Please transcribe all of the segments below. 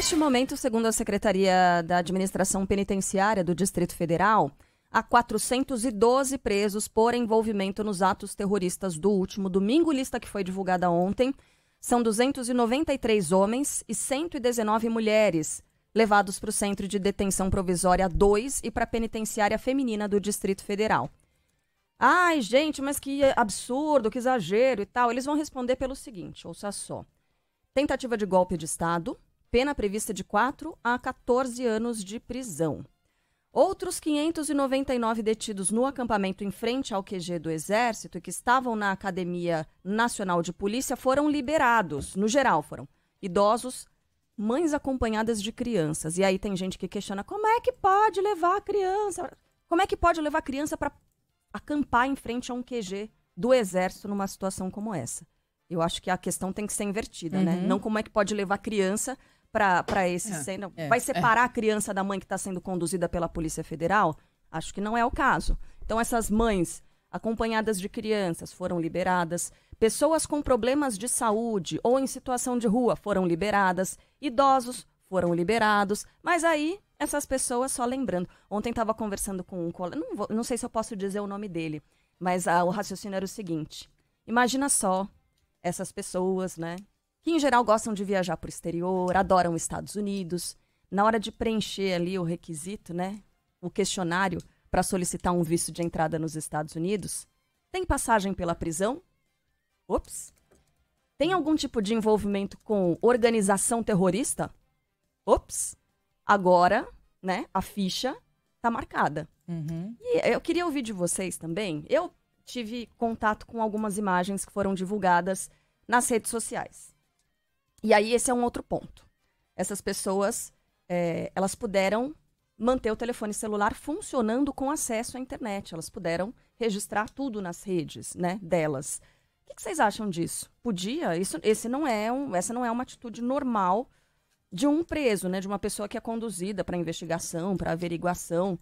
Neste momento, segundo a Secretaria da Administração Penitenciária do Distrito Federal, há 412 presos por envolvimento nos atos terroristas do último domingo. Lista que foi divulgada ontem. São 293 homens e 119 mulheres levados para o Centro de Detenção Provisória 2 e para a Penitenciária Feminina do Distrito Federal. Ai, gente, mas que absurdo, que exagero e tal. Eles vão responder pelo seguinte, ouça só. Tentativa de golpe de Estado, pena prevista de 4 a 14 anos de prisão. Outros 599 detidos no acampamento em frente ao QG do Exército e que estavam na Academia Nacional de Polícia foram liberados. No geral, foram idosos, mães acompanhadas de crianças. E aí tem gente que questiona como é que pode levar a criança? Como é que pode levar a criança para acampar em frente a um QG do Exército numa situação como essa? Eu acho que a questão tem que ser invertida, né? Não como é que pode levar a criança para esse centro. Vai separar a criança da mãe que está sendo conduzida pela Polícia Federal? Acho que não é o caso. Então, essas mães acompanhadas de crianças foram liberadas. Pessoas com problemas de saúde ou em situação de rua foram liberadas. Idosos foram liberados. Mas aí, essas pessoas, só lembrando. Ontem estava conversando com um colega, não sei se eu posso dizer o nome dele, mas o raciocínio era o seguinte. Imagina só essas pessoas, né? Que em geral gostam de viajar para o exterior, adoram os Estados Unidos. Na hora de preencher ali o requisito, né, o questionário para solicitar um visto de entrada nos Estados Unidos, tem passagem pela prisão? Ops. Tem algum tipo de envolvimento com organização terrorista? Ops. Agora, né, a ficha está marcada. E eu queria ouvir de vocês também. Eu tive contato com algumas imagens que foram divulgadas nas redes sociais. E aí esse é um outro ponto. Essas pessoas, elas puderam manter o telefone celular funcionando com acesso à internet. Elas puderam registrar tudo nas redes, né, delas. O que vocês acham disso? Podia? Essa não é uma atitude normal de um preso, né, de uma pessoa que é conduzida para investigação, para averiguação.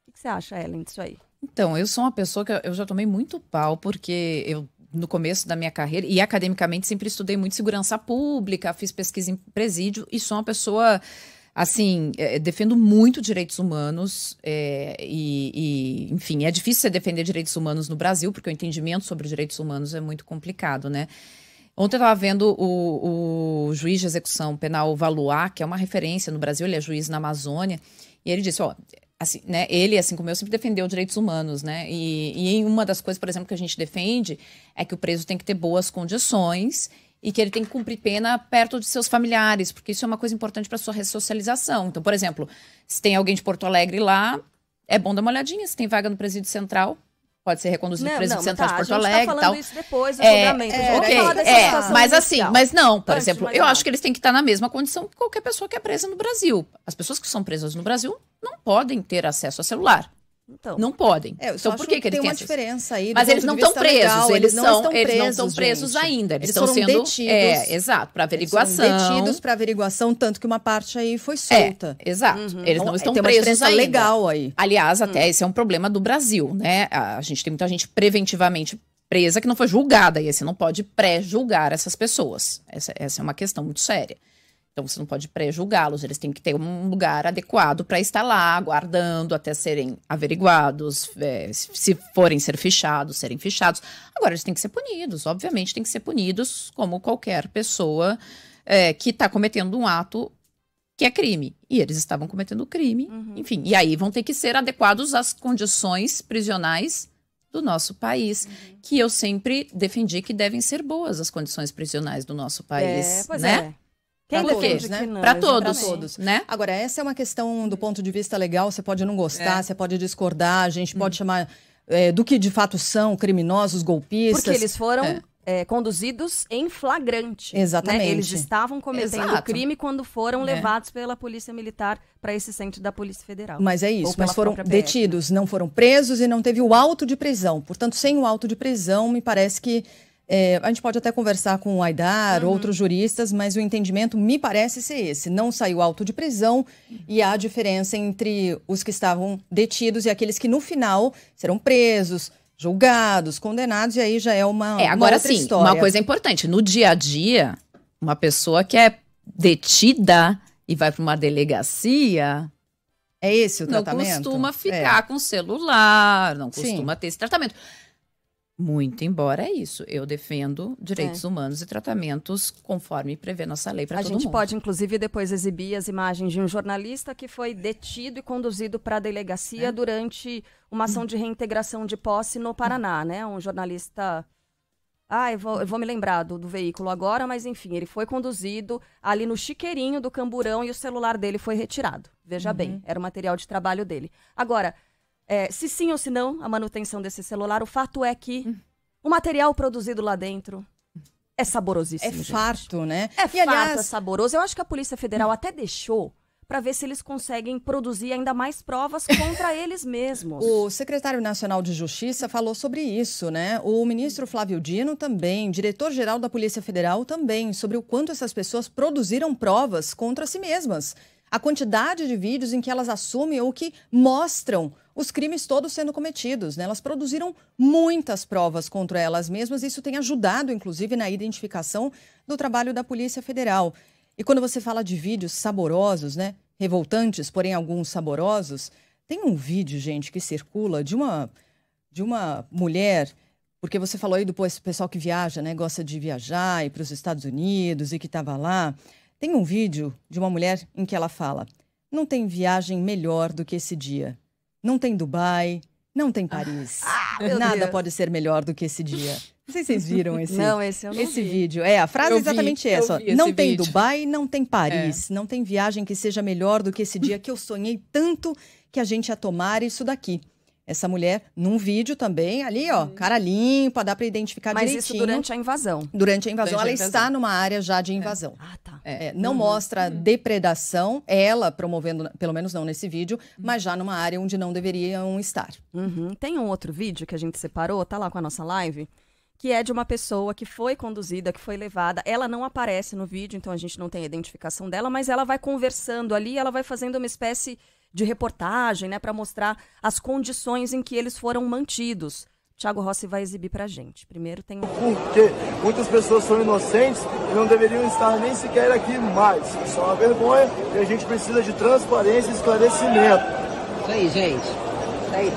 O que você acha, Ellen, disso aí? Então, eu sou uma pessoa que eu já tomei muito pau, porque eu, no começo da minha carreira, e academicamente sempre estudei muito segurança pública, fiz pesquisa em presídio, e sou uma pessoa, assim, defendo muito direitos humanos, enfim, é difícil você defender direitos humanos no Brasil, porque o entendimento sobre direitos humanos é muito complicado, né? Ontem eu estava vendo o juiz de execução penal Valois, que é uma referência no Brasil, ele é juiz na Amazônia, e ele disse, ó, assim, né, ele, assim como eu, sempre defendeu direitos humanos, né, e em uma das coisas, por exemplo, que a gente defende é que o preso tem que ter boas condições e que ele tem que cumprir pena perto de seus familiares, porque isso é uma coisa importante para sua ressocialização. Então, por exemplo, se tem alguém de Porto Alegre lá, é bom dar uma olhadinha, se tem vaga no presídio central, pode ser reconduzido no presídio central de Porto Alegre. Tá falando isso depois do julgamento. Mas assim, mas não, por exemplo, eu acho que eles têm que estar na mesma condição que qualquer pessoa que é presa no Brasil. As pessoas que são presas no Brasil não podem ter acesso a celular. Então, não podem. Então por que eles têm uma diferença aí? Mas eles não estão presos, eles não estão presos ainda. Eles estão sendo detidos. Exato, para averiguação. Eles foram detidos para averiguação, tanto que uma parte aí foi solta. Exato. Eles não estão presos ainda. Legal aí. Aliás, até esse é um problema do Brasil, né? A gente tem muita gente preventivamente presa que não foi julgada, e você não pode pré-julgar essas pessoas. Essa é uma questão muito séria. Então, você não pode pré-julgá-los, eles têm que ter um lugar adequado para estar lá, aguardando até serem averiguados, se forem serem fichados. Agora, eles têm que ser punidos, obviamente, têm que ser punidos como qualquer pessoa que está cometendo um ato que é crime. E eles estavam cometendo crime, enfim. E aí vão ter que ser adequados às condições prisionais do nosso país, que eu sempre defendi que devem ser boas as condições prisionais do nosso país, né? Para todos, né? Agora, essa é uma questão do ponto de vista legal, você pode não gostar, você pode discordar, a gente pode chamar do que de fato são criminosos, golpistas. Porque eles foram conduzidos em flagrante. Exatamente. Né? Eles estavam cometendo crime quando foram levados pela Polícia Militar para esse centro da Polícia Federal. Mas é isso, mas foram detidos, não foram presos e não teve o auto de prisão. Portanto, sem o auto de prisão, me parece que a gente pode até conversar com o Aidar, outros juristas, mas o entendimento me parece ser esse. Não saiu auto de prisão e há diferença entre os que estavam detidos e aqueles que no final serão presos, julgados, condenados, e aí já é uma agora outra sim, história. uma coisa importante, no dia a dia, uma pessoa que é detida e vai para uma delegacia, é esse o não tratamento? costuma ficar com celular, não costuma ter esse tratamento. Muito embora é isso. Eu defendo direitos humanos e tratamentos conforme prevê nossa lei para todo mundo. A gente pode, inclusive, depois exibir as imagens de um jornalista que foi detido e conduzido para a delegacia durante uma ação de reintegração de posse no Paraná, né? Um jornalista... eu vou me lembrar do veículo agora, mas enfim, ele foi conduzido ali no chiqueirinho do Camburão e o celular dele foi retirado. Veja bem, era o material de trabalho dele. Agora... se sim ou se não, a manutenção desse celular, o fato é que o material produzido lá dentro é saborosíssimo. É farto, né? É saboroso. Eu acho que a Polícia Federal até deixou para ver se eles conseguem produzir ainda mais provas contra eles mesmos. O secretário nacional de Justiça falou sobre isso, né? O ministro Flávio Dino também, diretor-geral da Polícia Federal também, sobre o quanto essas pessoas produziram provas contra si mesmas. A quantidade de vídeos em que elas assumem ou que mostram os crimes todos sendo cometidos, né? Elas produziram muitas provas contra elas mesmas e isso tem ajudado, inclusive, na identificação do trabalho da Polícia Federal. E quando você fala de vídeos saborosos, né? Revoltantes, porém alguns saborosos, tem um vídeo, gente, que circula de uma mulher, porque você falou aí do pessoal que viaja, né? Gosta de viajar e para os Estados Unidos e que estava lá. Tem um vídeo de uma mulher em que ela fala: não tem viagem melhor do que esse dia. Não tem Dubai, não tem Paris. Nada pode ser melhor do que esse dia. Não sei se vocês viram esse vídeo. A frase é exatamente essa. Não tem Dubai, não tem Paris. Não tem viagem que seja melhor do que esse dia que eu sonhei tanto que a gente ia tomar isso daqui. Essa mulher, num vídeo também, ali, ó, cara limpa, dá para identificar direitinho. Mas isso durante a invasão? Durante a invasão. Ela está numa área já de invasão. Tá. Não mostra depredação, ela promovendo, pelo menos não nesse vídeo, mas já numa área onde não deveriam estar. Tem um outro vídeo que a gente separou, tá lá com a nossa live, que é de uma pessoa que foi conduzida, que foi levada. Ela não aparece no vídeo, então a gente não tem a identificação dela, mas ela vai conversando ali, ela vai fazendo uma espécie de reportagem, né, para mostrar as condições em que eles foram mantidos. Thiago Rossi vai exibir pra gente. Primeiro tem Porque muitas pessoas são inocentes e não deveriam estar nem sequer aqui mais. Isso é uma vergonha e a gente precisa de transparência e esclarecimento. Isso aí, gente. Isso aí.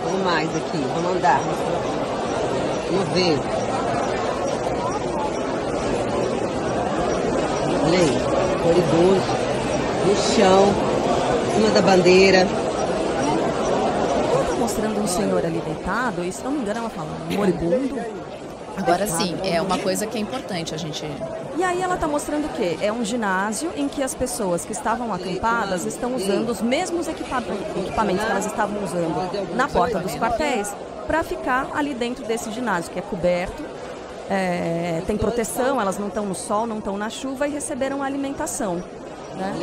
Vamos mais aqui, vamos andar. Vamos ver. Olha aí, corredores, no chão. Em cima da bandeira. Ela tá mostrando um senhor ali deitado, e se não me engano ela fala moribundo. Agora sim, é uma coisa que é importante a gente... E aí ela tá mostrando o quê? É um ginásio em que as pessoas que estavam acampadas estão usando os mesmos equipamentos que elas estavam usando na porta dos quartéis para ficar ali dentro desse ginásio, que é coberto, tem proteção, elas não estão no sol, não estão na chuva e receberam alimentação. Né?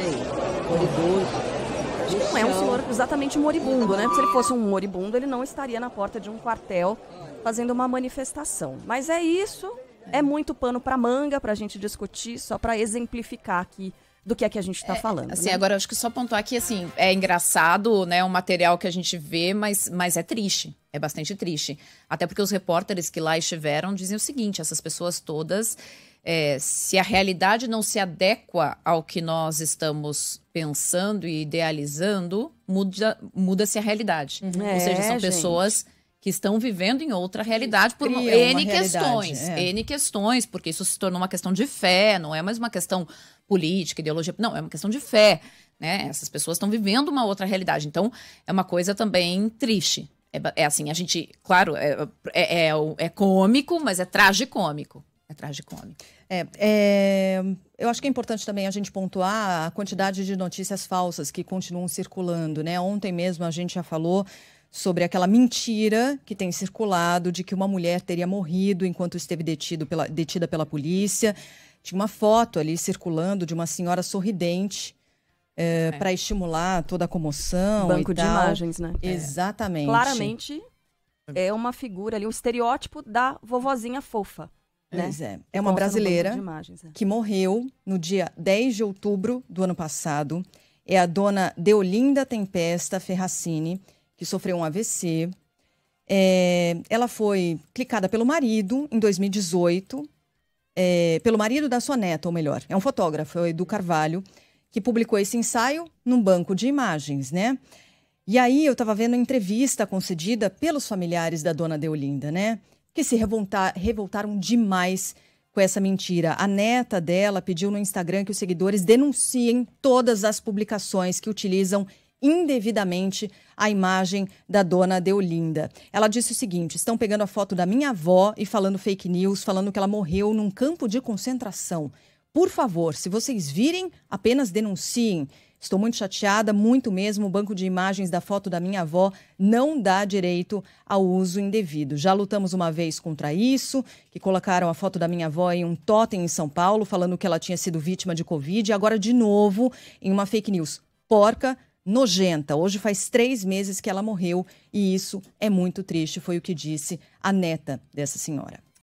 Não é um senhor exatamente moribundo, né? Porque se ele fosse um moribundo, ele não estaria na porta de um quartel fazendo uma manifestação. Mas é isso, é muito pano para manga para a gente discutir, só para exemplificar aqui do que é que a gente está falando. Assim, né? Agora, acho que só pontuar que, assim, é engraçado, né, o material que a gente vê, mas é triste, é bastante triste. Até porque os repórteres que lá estiveram dizem o seguinte, essas pessoas todas... se a realidade não se adequa ao que nós estamos pensando e idealizando, muda-se a realidade. Ou seja, são pessoas que estão vivendo em outra realidade por N questões. N questões, porque isso se tornou uma questão de fé, não é mais uma questão política, ideologia, não, é uma questão de fé. Né? Essas pessoas estão vivendo uma outra realidade. Então, é uma coisa também triste. É assim, a gente, claro, é cômico, mas é tragicômico. É tragicômico. Eu acho que é importante também a gente pontuar a quantidade de notícias falsas que continuam circulando, né? Ontem mesmo a gente já falou sobre aquela mentira que tem circulado de que uma mulher teria morrido enquanto esteve detida pela polícia. Tinha uma foto ali circulando de uma senhora sorridente para estimular toda a comoção. Banco de imagens, né? Exatamente. Claramente é uma figura ali, um estereótipo da vovozinha fofa. Né? É uma brasileira que morreu no dia 10 de outubro do ano passado. É a dona Deolinda Tempesta Ferracini, que sofreu um AVC. Ela foi clicada pelo marido em 2018. pelo marido da sua neta, ou melhor, é um fotógrafo, é o Edu Carvalho, que publicou esse ensaio num banco de imagens, né? E aí eu estava vendo a entrevista concedida pelos familiares da dona Deolinda, né? Que se revoltaram demais com essa mentira. A neta dela pediu no Instagram que os seguidores denunciem todas as publicações que utilizam indevidamente a imagem da dona Deolinda. Ela disse o seguinte: estão pegando a foto da minha avó e falando fake news, falando que ela morreu num campo de concentração. Por favor, se vocês virem, apenas denunciem. Estou muito chateada, muito mesmo. O banco de imagens da foto da minha avó não dá direito ao uso indevido. Já lutamos uma vez contra isso, que colocaram a foto da minha avó em um totem em São Paulo, falando que ela tinha sido vítima de Covid. E agora, de novo, em uma fake news porca, nojenta. Hoje faz 3 meses que ela morreu e isso é muito triste, foi o que disse a neta dessa senhora.